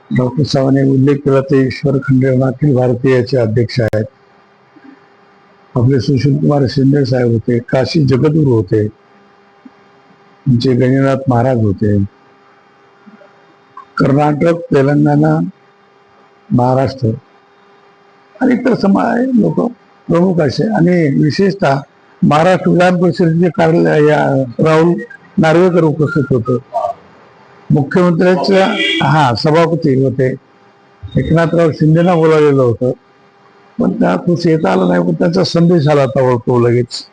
Doctor साहेबांनी उल्लेख केला ते ईश्वर खंडे अखिल भारतीयचे अध्यक्ष आहेत. आपले सुशील कुमार शिंदे साहेब होते, काशी जगद्गुरू होते, आमचे गणिनाथ महाराज होते. कर्नाटक, तेलंगणा, महाराष्ट्र आणि इतर समाज लोक प्रमुख असे आणि विशेषतः महाराष्ट्र विधान परिषदेचे कार्यालय राहुल नार्वेकर उपस्थित होते. मुख्यमंत्र्यांच्या सभापती होते. एकनाथराव शिंदेना बोलावलेलं होतं, पण त्या खुश येता आलं नाही, पण त्यांचा संदेश आला ताबडतोब लगेच.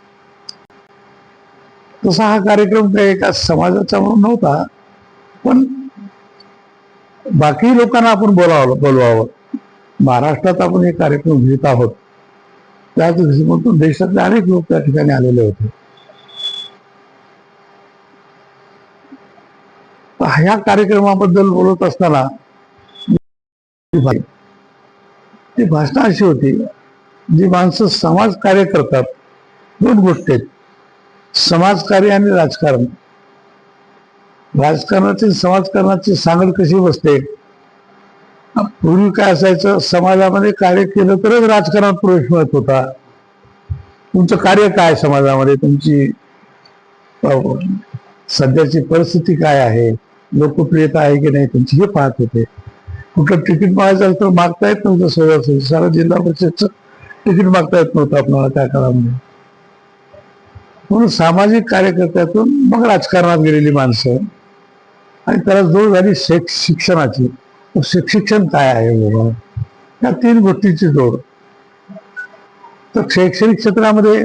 तसा हा कार्यक्रम काही एका समाजाचा म्हणून नव्हता, पण बाकी लोकांना आपण बोलवावं. महाराष्ट्रात आपण एक कार्यक्रम घेत आहोत, त्याच दृष्टिकोनातून देशातले अनेक लोक त्या ठिकाणी आलेले होते. ह्या कार्यक्रमाबद्दल बोलत असताना ती भाषणं अशी होती, जी माणसं समाजकार्य करतात. दोन गोष्टी आहेत, समाजकार्य आणि राजकारण. राजकारणाची समाजकारणाची सांगड कशी बसते. पूर्वी काय असायचं, समाजामध्ये कार्य केलं तरच राजकारणात प्रवेश मिळत होता. तुमचं कार्य काय समाजामध्ये, तुमची सध्याची परिस्थिती काय आहे, लोकप्रियता आहे की नाही तुमची, हे पाहत होते. कुठलं तिकीट मागायचं तर मागता येत नव्हतं. सहजासहजी सारा जिल्हा परिषदचं तिकीट मागता येत नव्हतं आपल्याला त्या काळामध्ये. म्हणून सामाजिक कार्यकर्त्यातून मग राजकारणात गेलेली माणसं, आणि त्याला जोड झाली शिक्षणाची. शिक्षण काय आहे बाबा, या तीन गोष्टीची जोड. तर शैक्षणिक क्षेत्रामध्ये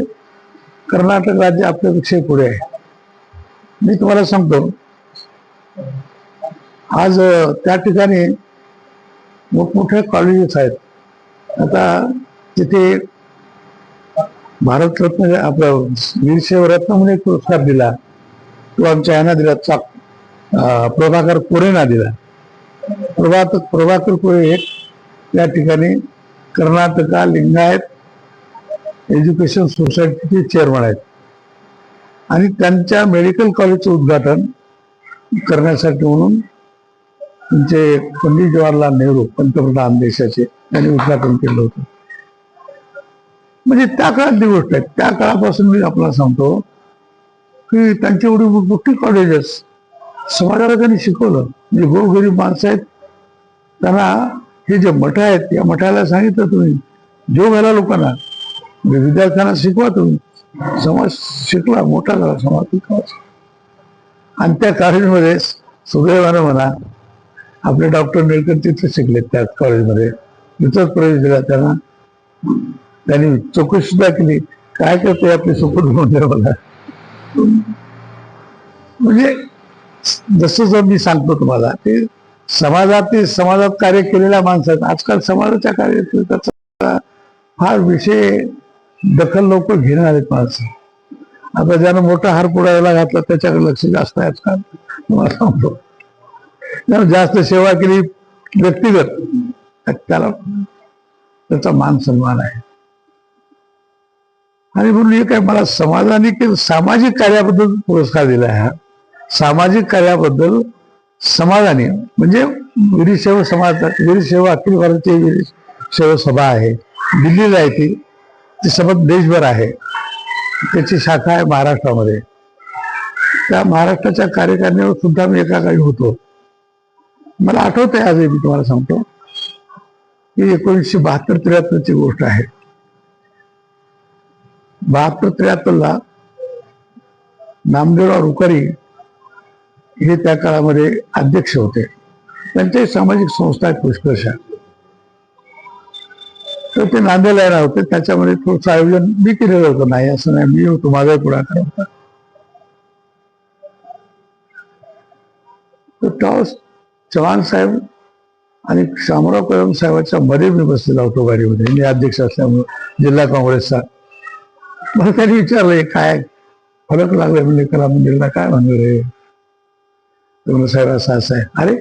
कर्नाटक राज्य आपल्यापेक्षा पुढे आहे. मी तुम्हाला सांगतो, आज त्या ठिकाणी मोठमोठ्या कॉलेजेस आहेत. आता तिथे भारतरत्न आपलं वीरशैव रत्न म्हणून एक पुरस्कार दिला, तो आमच्या यांना दिला, प्रभाकर कोरेंना दिला. प्रभाकर कोरे एक त्या ठिकाणी कर्नाटका लिंगायत एज्युकेशन सोसायटीचे चेअरमन आहेत, आणि त्यांच्या मेडिकल कॉलेजचं उद्घाटन करण्यासाठी म्हणून तुमचे पंडित जवाहरलाल नेहरू पंतप्रधान देशाचे, त्यांनी उद्घाटन केलं होतं. म्हणजे त्या काळातली गोष्ट आहे. त्या काळापासून मी आपल्याला सांगतो की त्यांची एवढी मोठी कॉलेजेस समाजाला त्यांनी शिकवलं. म्हणजे गोरगरीब माणसं आहेत, त्यांना हे जे मठ आहेत, या मठाला सांगितलं तुम्ही जो घाला लोकांना, विद्यार्थ्यांना शिकवा तुम्ही. समाज शिकला, मोठा झाला समाज शिकवा. आणि त्या कॉलेजमध्ये सुदैवानं म्हणा आपले डॉक्टर निळकर तिथे शिकले, त्याच कॉलेजमध्ये तिथंच प्रवेश दिला त्यांना. त्यांनी चौकशी सुद्धा केली, काय करते आपले सुपट म्हणून मला. म्हणजे जसं जर मी सांगतो तुम्हाला, ते समाजात कार्य केलेल्या माणसात आजकाल समाजाच्या कार्याचा फार विषय दखल लोक घेणार आहेत माणसं. आता ज्यानं मोठा हार पुढायला घातला त्याच्याकडे लक्ष जास्त आहे आजकाल. तुम्हाला सांगतो, ज्यानं जास्त सेवा केली व्यक्तिगत, त्याला त्याचा मान सन्मान आहे. आणि म्हणून हे काय मला समाजाने सामाजिक कार्याबद्दल पुरस्कार दिला आहे. सामाजिक कार्याबद्दल समाजाने, म्हणजे वीरशैव वीरशैव अखिल भारतीय वीरशैव सभा आहे, दिल्लीला आहे ती सभा देशभर आहे. त्याची शाखा आहे महाराष्ट्रामध्ये. त्या महाराष्ट्राच्या कार्यकारिणीवर सुद्धा मी एका काळी होतो. मला आठवत आहे आजही, मी तुम्हाला सांगतो की 1972-73 गोष्ट आहे. 72-73 नामदेवराव रुकारी हे त्या काळामध्ये अध्यक्ष होते. त्यांच्याही सामाजिक संस्था आहेत पुष्कळशा. तर ते नांदेडला येणार होते. त्याच्यामध्ये थोडंसं आयोजन मी केलेलं होतं, नाही असं नाही, मी होतो, माझाही पुढाकार होता. तर चव्हाण साहेब आणि शामराव कदम साहेबांच्या मध्ये मी बसलेला होतो गाडीमध्ये, मी अध्यक्ष असल्यामुळे जिल्हा काँग्रेसचा. मला त्यांनी विचारलं काय फरक लागला म्हणजे कला मंदिरला, काय म्हणलं रे साहेब असं आहे. अरे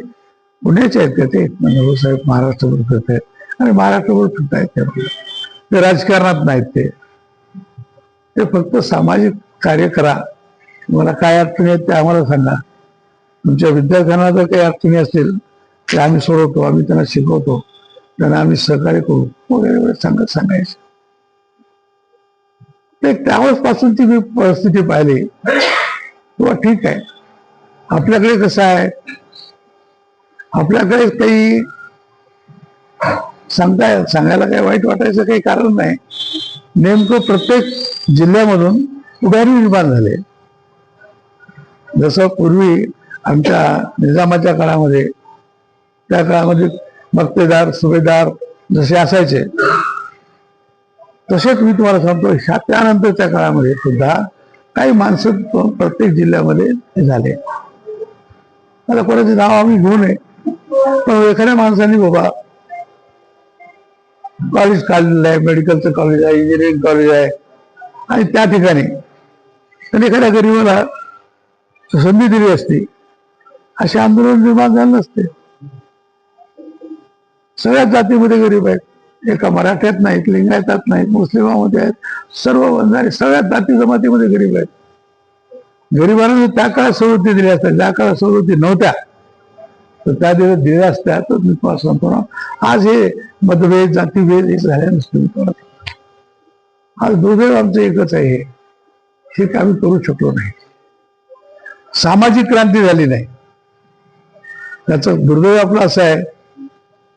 पुण्याचे आहेत का ते? म्हणजे साहेब महाराष्ट्रभर फिरत आहेत. आणि महाराष्ट्रभर फिरत आहेत ते राजकारणात नाहीत, ते फक्त सामाजिक कार्य करा. तुम्हाला काय अडचणी आहेत ते आम्हाला सांगा. तुमच्या विद्यार्थ्यांना जर काही अडचणी असतील ते आम्ही सोडवतो, आम्ही त्यांना शिकवतो, त्यांना आम्ही सहकार्य करू वगैरे वगैरे सांगायचं. ते त्यावेळेस पासूनची मी परिस्थिती पाहिली किंवा ठीक आहे. आपल्याकडे कसं आहे, आपल्याकडे काही सांगायला काही वाईट वाटायचं काही कारण नाही. नेमकं प्रत्येक जिल्ह्यामधून पुढारी निर्माण झाले. जसं पूर्वी आमच्या निजामाच्या काळामध्ये, त्या काळामध्ये मक्तेदार सुभेदार जसे असायचे, तसेच मी तुम्हाला सांगतो त्यानंतरच्या काळामध्ये सुद्धा काही माणसं प्रत्येक जिल्ह्यामध्ये झाले. आता कोणाचे नाव आम्ही घेऊ नये, पण एखाद्या माणसाने बाबा कॉलेज काढलेलं आहे, मेडिकलचं कॉलेज आहे, इंजिनिअरिंग कॉलेज आहे, आणि त्या ठिकाणी त्यांनी एखाद्या गरीबाला संधी दिली असती, असे आंदोलन निर्माण झाले नसते. सगळ्याच जातीमध्ये गरीब आहेत, एका मराठ्यात नाहीत, लिंगायतात नाहीत, मुस्लिमामध्ये आहेत, सर्व बंधारे सगळ्याच जाती जमातीमध्ये गरीब आहेत. गरिबांना त्या काळात सवलती दिल्या असतात, ज्या काळात सवलती नव्हत्या तर त्या दिल्या असत्या, तर मी तुम्हाला सांगतो ना, आज हे मतभेद जातीभेद हे झाले नसते. आज दुर्दैव आमचं एकच आहे, हे आम्ही करू शकलो नाही. सामाजिक क्रांती झाली नाही. त्याचं दुर्दैव आपलं असं आहे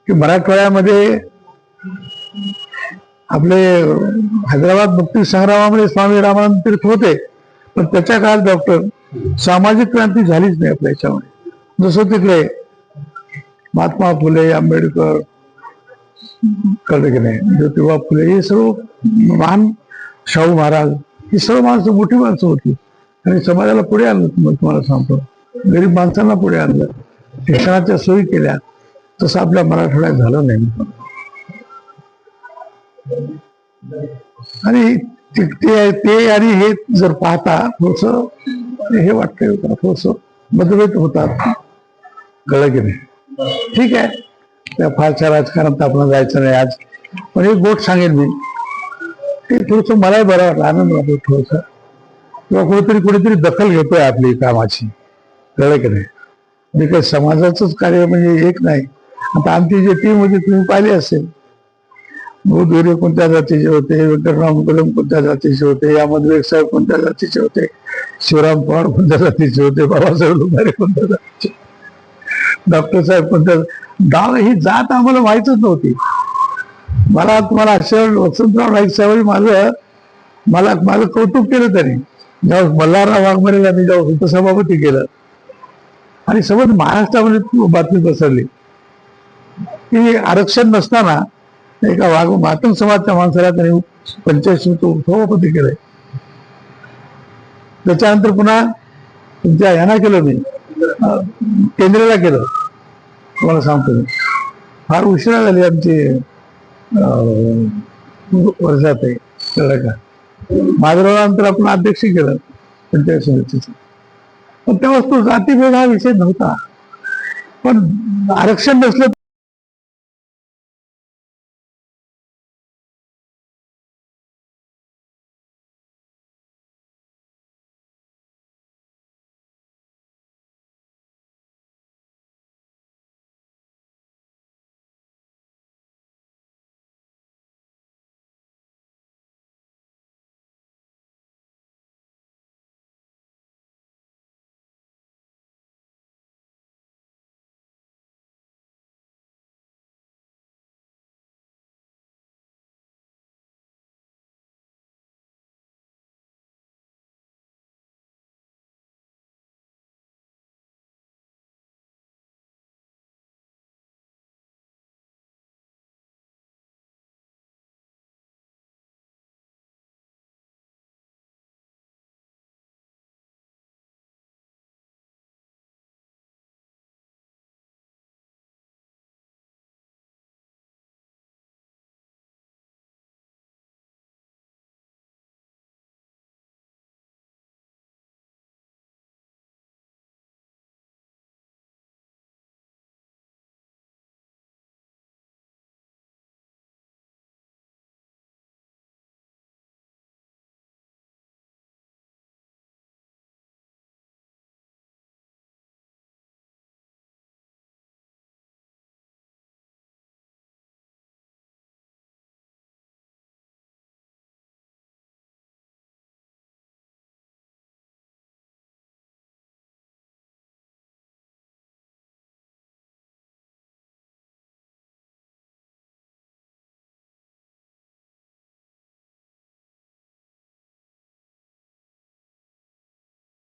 की मराठवाड्यामध्ये आपले हैदराबाद मुक्ती संग्रामामध्ये स्वामी रामानंद तीर्थ होते, पण त्याच्या काळात डॉक्टर सामाजिक क्रांती झालीच नाही आपल्या याच्यामध्ये. जसं तिकडे महात्मा फुले, आंबेडकर, कळलं की नाही, ज्योतिबा फुले, हे सर्व महान, शाहू महाराज, ही सर्व माणसं मोठी माणसं होती आणि समाजाला पुढे आणलं. तुम्हाला सांगतो, गरीब माणसांना पुढे आणलं, शिक्षणाच्या सोयी केल्या. तसं आपल्या मराठवाड्यात झालं नाही. आणि ते आणि हे जर पाहता थोडस हे वाटतंय, थोडस मतभेद होतात, कळलं की नाही. ठीक आहे, त्या फारशा राजकारणात आपण जायचं नाही आज, पण एक गोष्ट सांगेन मी, ते थोडस मलाही बरं वाटलं, आनंद वाटतो थोडस, किंवा कुठेतरी दखल घेतोय आपली कामाची, कळलं की नाही. मी काही समाजाचंच कार्य म्हणजे एक नाही. आता आमची जी टीम होती तुम्ही पाहिली असेल, गोरे कोणत्या जातीचे होते, व्यंकटराम कलम कोणत्या जातीचे होते, यामध्ये साहेब कोणत्या जातीचे होते, शिवराम पवार कोणत्या जातीचे होते, बाबासाहेब लोकारे कोणत्या जातीचे, डॉक्टर साहेब कोणत्या, गाव ही जात आम्हाला माहितच नव्हती. मला तुम्हाला अशा वसंतराव नाईक साहेब माझं कौतुक केलं त्यांनी, जेव्हा मल्हारराव वाघमारेला मी जेव्हा उपसभापती केलं आणि समज महाराष्ट्रामध्ये बातमी पसरली की आरक्षण नसताना एका मातंग समाजच्या माणसाला त्यांनी 85 सभापती केलंय. त्याच्यानंतर पुन्हा तुमच्या यांना केलं, मी केंद्राला केलं. तुम्हाला सांगतो मी, फार उशिरा झाली आमची वर्षात आहे, कळलं का. माझ्यानंतर आपण अध्यक्ष केलं पंचायत समितीचं. पण तेव्हा तो जातीभेद हा विषय नव्हता, पण आरक्षण नसलं